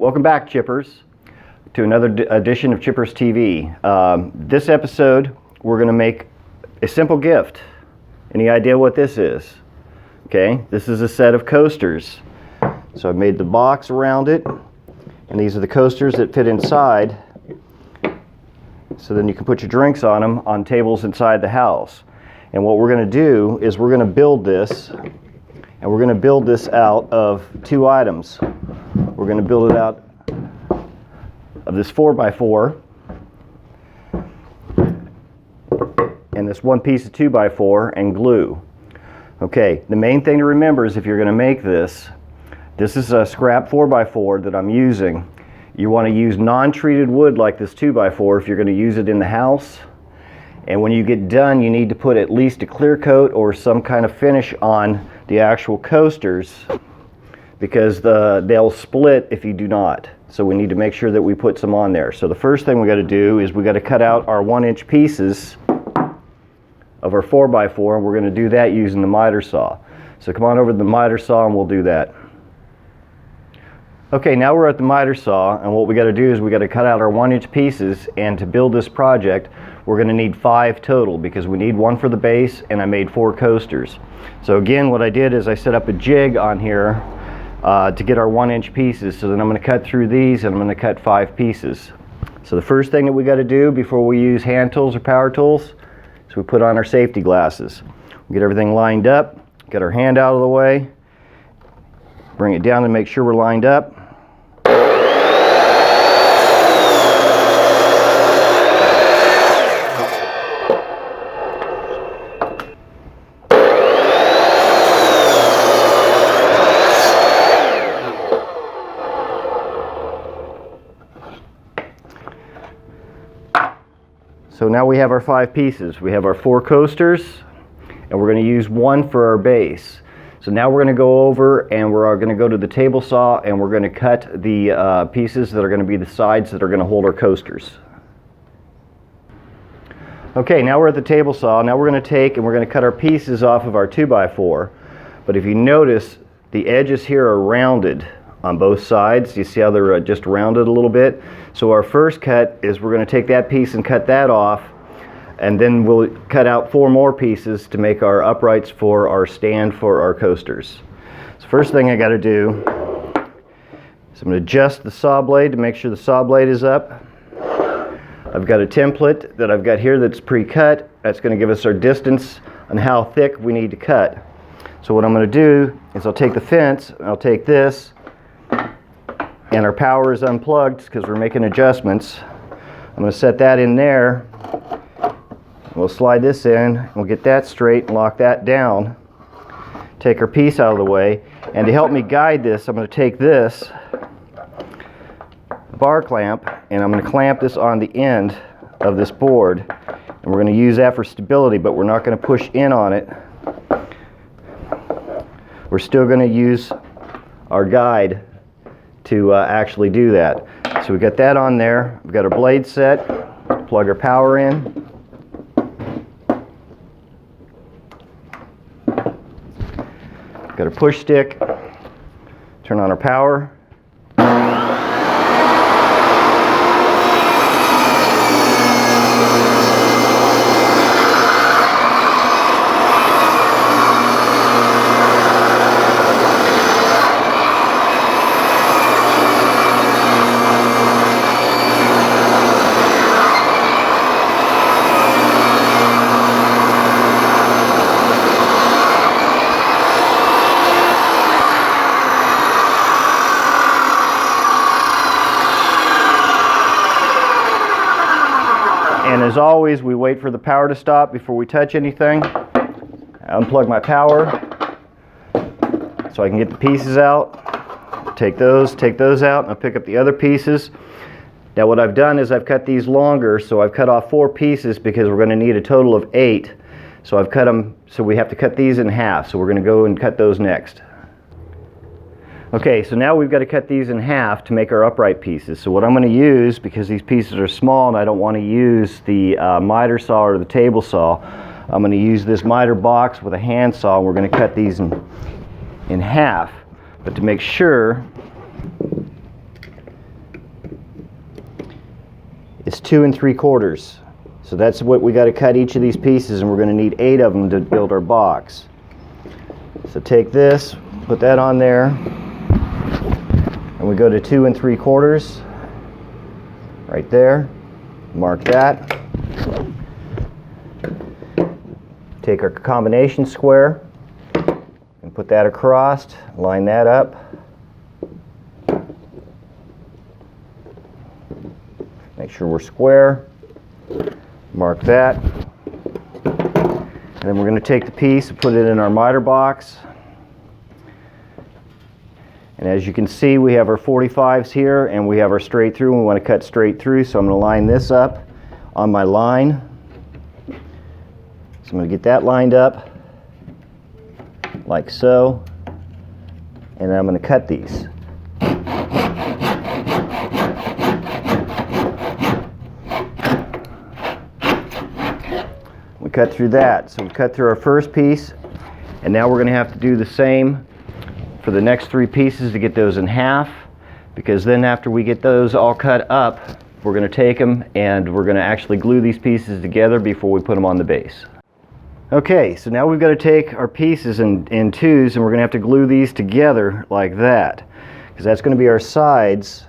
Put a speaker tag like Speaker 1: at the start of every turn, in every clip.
Speaker 1: Welcome back, Chippers, to another edition of Chippers TV. This episode, we're going to make a simple gift. Any idea what this is? Okay, this is a set of coasters. So I've made the box around it, and these are the coasters that fit inside. So then you can put your drinks on them on tables inside the house. And what we're going to do is we're going to build this, and we're going to build this out of two items. We're going to build it out of this 4x4 and this one piece of 2x4 and glue. Okay, the main thing to remember is if you're going to make this is a scrap 4x4 that I'm using. You want to use non-treated wood like this 2x4 if you're going to use it in the house. And when you get done, you need to put at least a clear coat or some kind of finish on the actual coasters, because they'll split if you do not. So we need to make sure that we put some on there. So the first thing we got to do is we got to cut out our 1-inch pieces of our 4x4, and we're going to do that using the miter saw. So come on over to the miter saw and we'll do that. Okay, now we're at the miter saw, and what we got to do is we got to cut out our 1-inch pieces, and to build this project we're going to need 5 total, because we need 1 for the base, and I made 4 coasters. So again, what I did is I set up a jig on here to get our 1-inch pieces. So then I'm going to cut through these, and I'm going to cut 5 pieces. So the first thing that we got to do before we use hand tools or power tools is we put on our safety glasses. We get everything lined up, get our hand out of the way, bring it down and make sure we're lined up. So now we have our 5 pieces. We have our 4 coasters, and we're going to use 1 for our base. So now we're going to go over and we're going to go to the table saw, and we're going to cut the pieces that are going to be the sides that are going to hold our coasters. Okay, now we're at the table saw. Now we're going to take and we're going to cut our pieces off of our 2x4. But if you notice, the edges here are rounded on both sides. You see how they're just rounded a little bit? So our first cut is we're going to take that piece and cut that off, and then we'll cut out 4 more pieces to make our uprights for our stand for our coasters. So first thing I got to do is I'm going to adjust the saw blade to make sure the saw blade is up. I've got a template that I've got here that's pre-cut. That's going to give us our distance on how thick we need to cut. So what I'm going to do is I'll take the fence, and I'll take this, and our power is unplugged because we're making adjustments. I'm going to set that in there. We'll slide this in, we'll get that straight and lock that down. Take our piece out of the way, and to help me guide this, I'm going to take this bar clamp, and I'm going to clamp this on the end of this board, and we're going to use that for stability, but we're not going to push in on it. We're still going to use our guide to actually do that. So we've got that on there. We've got our blade set, plug our power in. Got our push stick, turn on our power. And as always, we wait for the power to stop before we touch anything. I unplug my power so I can get the pieces out. Take those out, and I'll pick up the other pieces. Now what I've done is I've cut these longer, so I've cut off 4 pieces because we're going to need a total of 8. So I've cut them, so we have to cut these in half. So we're going to go and cut those next. Okay, so now we've got to cut these in half to make our upright pieces. So what I'm going to use, because these pieces are small and I don't want to use the miter saw or the table saw, I'm going to use this miter box with a hand saw, and we're going to cut these in half. But to make sure, is 2 3/4. So that's what we got to cut each of these pieces, and we're going to need 8 of them to build our box. So take this, put that on there, and we go to 2 3/4 right there. Mark that. Take our combination square and put that across, line that up. Make sure we're square. Mark that. And then we're going to take the piece and put it in our miter box. And as you can see, we have our 45s here and we have our straight through, and we want to cut straight through, so I'm going to line this up on my line. So I'm going to get that lined up like so, and then I'm going to cut these. We cut through that, so we cut through our first piece, and now we're going to have to do the same for the next 3 pieces to get those in half, because then after we get those all cut up, we're going to take them and we're going to actually glue these pieces together before we put them on the base. Okay, so now we've got to take our pieces in 2s, and we're going to have to glue these together like that, because that's going to be our sides,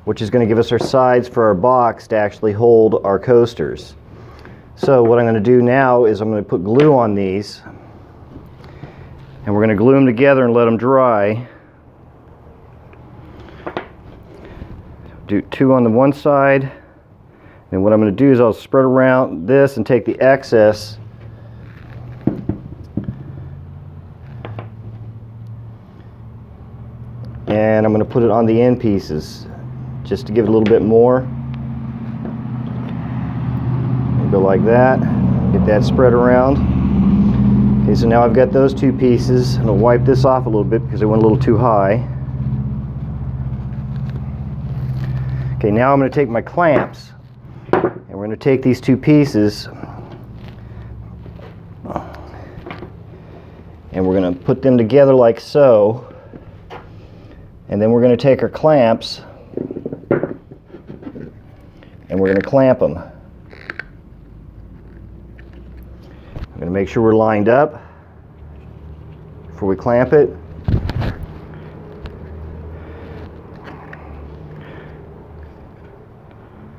Speaker 1: which is going to give us our sides for our box to actually hold our coasters. So what I'm going to do now is I'm going to put glue on these, and we're going to glue them together and let them dry. Do 2 on the one side, and what I'm going to do is I'll spread around this and take the excess and I'm going to put it on the end pieces just to give it a little bit more. And go like that, get that spread around. Okay, so now I've got those 2 pieces, and I'll wipe this off a little bit because it went a little too high. Okay, now I'm going to take my clamps, and we're going to take these 2 pieces and we're going to put them together like so, and then we're going to take our clamps and we're going to clamp them. I'm going to make sure we're lined up before we clamp it.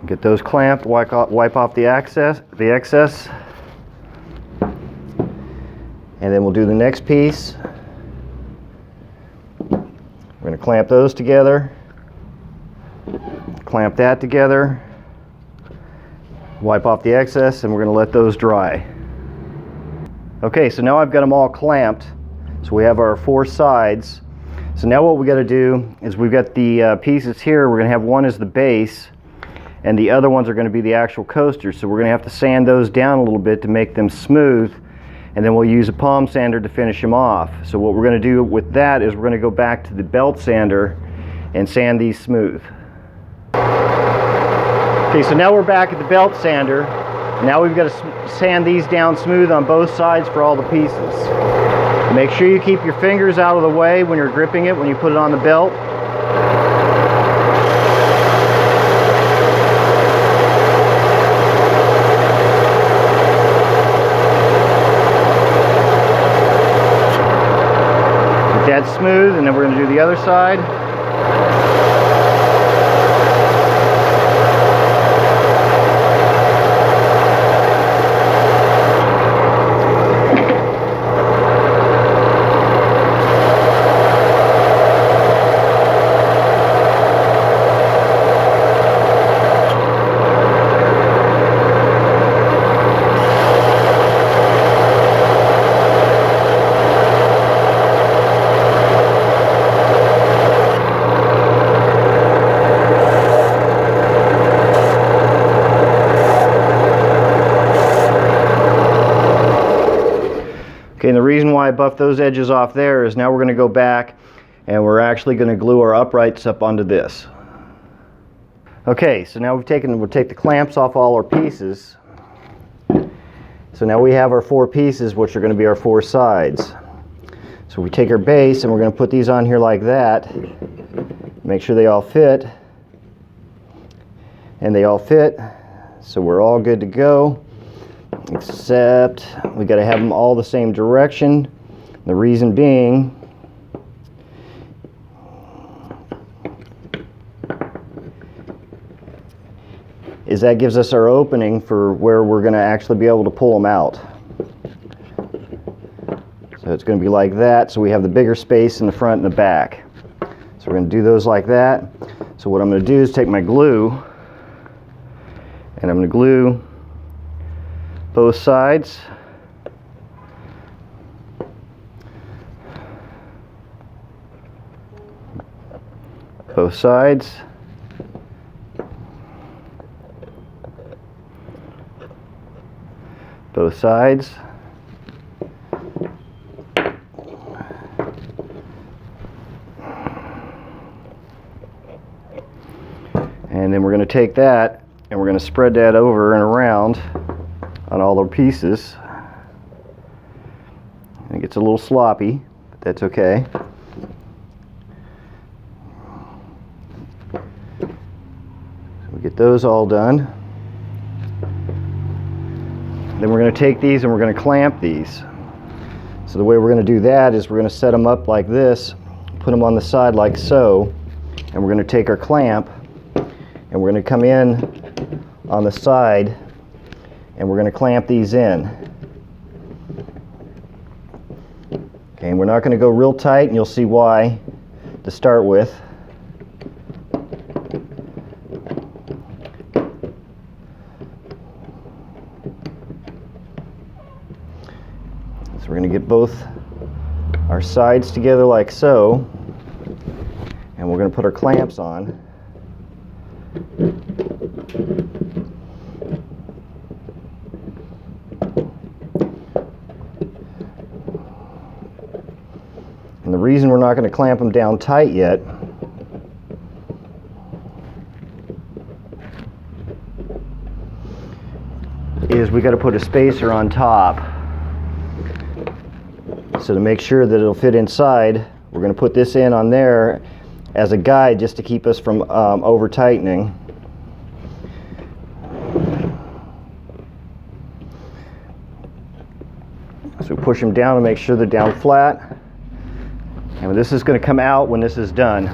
Speaker 1: Get those clamped, wipe off the excess, and then we'll do the next piece. We're going to clamp those together, clamp that together, wipe off the excess, and we're going to let those dry. Okay, so now I've got them all clamped, so we have our 4 sides. So now what we got to do is we've got the pieces here. We're going to have one as the base, and the other ones are going to be the actual coasters. So we're going to have to sand those down a little bit to make them smooth, and then we'll use a palm sander to finish them off. So what we're going to do with that is we're going to go back to the belt sander and sand these smooth. Okay, so now we're back at the belt sander. Now we've got to sand these down smooth on both sides for all the pieces. Make sure you keep your fingers out of the way when you're gripping it when you put it on the belt. Get that smooth, and then we're going to do the other side. Okay, and the reason why I buffed those edges off there is now we're going to go back and we're actually going to glue our uprights up onto this. Okay, so now we'll take the clamps off all our pieces. So now we have our 4 pieces, which are going to be our 4 sides. So we take our base and we're going to put these on here like that. Make sure they all fit. and they all fit, so we're all good to go, except we got to have them all the same direction. The reason being is that gives us our opening for where we're going to actually be able to pull them out. So it's going to be like that, so we have the bigger space in the front and the back. So we're going to do those like that. So what I'm going to do is take my glue, and I'm going to glue both sides. Both sides. Both sides. And then we're going to take that and we're going to spread that over and around on all the pieces. And it gets a little sloppy, but that's okay. So we get those all done. Then we're going to take these and we're going to clamp these. So the way we're going to do that is we're going to set them up like this, put them on the side like so, and we're going to take our clamp and we're going to come in on the side and we're going to clamp these in. Okay, and we're not going to go real tight, and you'll see why to start with. So we're going to get both our sides together like so, and we're going to put our clamps on. And the reason we're not going to clamp them down tight yet is we got to put a spacer on top. So to make sure that it'll fit inside, we're going to put this in on there as a guide just to keep us from over tightening. So we push them down and make sure they're down flat. And this is going to come out when this is done.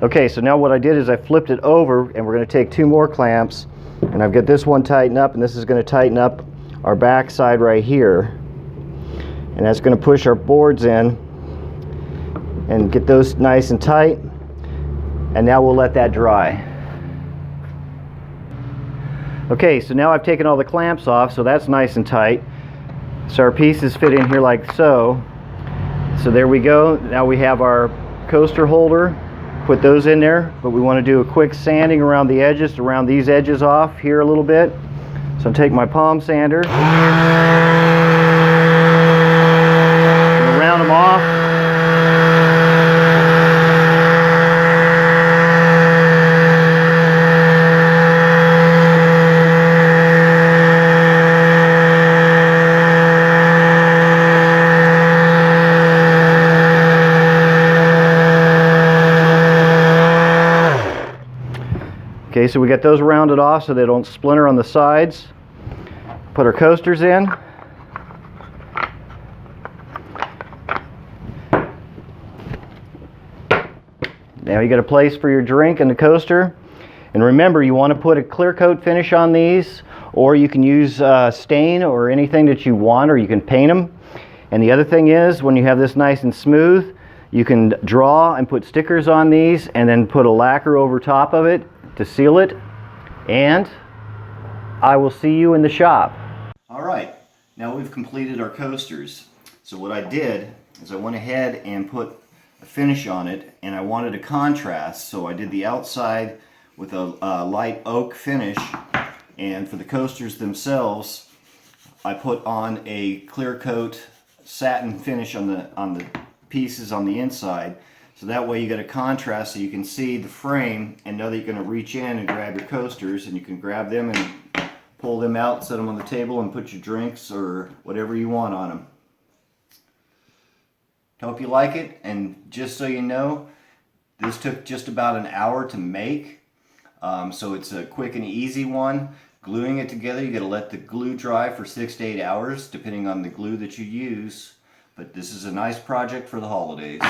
Speaker 1: Okay, so now what I did is I flipped it over, and we're going to take two more clamps, and I've got this one tightened up, and this is going to tighten up our back side right here. And that's going to push our boards in and get those nice and tight. And now we'll let that dry. Okay, so now I've taken all the clamps off, so that's nice and tight. So our pieces fit in here like so. So there we go. Now we have our coaster holder. Put those in there, but we want to do a quick sanding around the edges to round these edges off here a little bit. So I'll take my palm sander. Round them off. Okay, so we got those rounded off so they don't splinter on the sides. Put our coasters in. Now you got a place for your drink and the coaster. And remember, you want to put a clear coat finish on these, or you can use stain or anything that you want, or you can paint them. And the other thing is, when you have this nice and smooth, you can draw and put stickers on these and then put a lacquer over top of it to seal it. And I will see you in the shop. All right, now we've completed our coasters. So what I did is I went ahead and put a finish on it, and I wanted a contrast, so I did the outside with a light oak finish, and for the coasters themselves I put on a clear coat satin finish on the pieces on the inside, so that way you get a contrast so you can see the frame and know that you're going to reach in and grab your coasters, and you can grab them and pull them out, set them on the table, and put your drinks or whatever you want on them. Hope you like it, and just so you know, this took just about an hour to make. So it's a quick and easy one. Gluing it together, you got to let the glue dry for 6 to 8 hours, depending on the glue that you use. But this is a nice project for the holidays.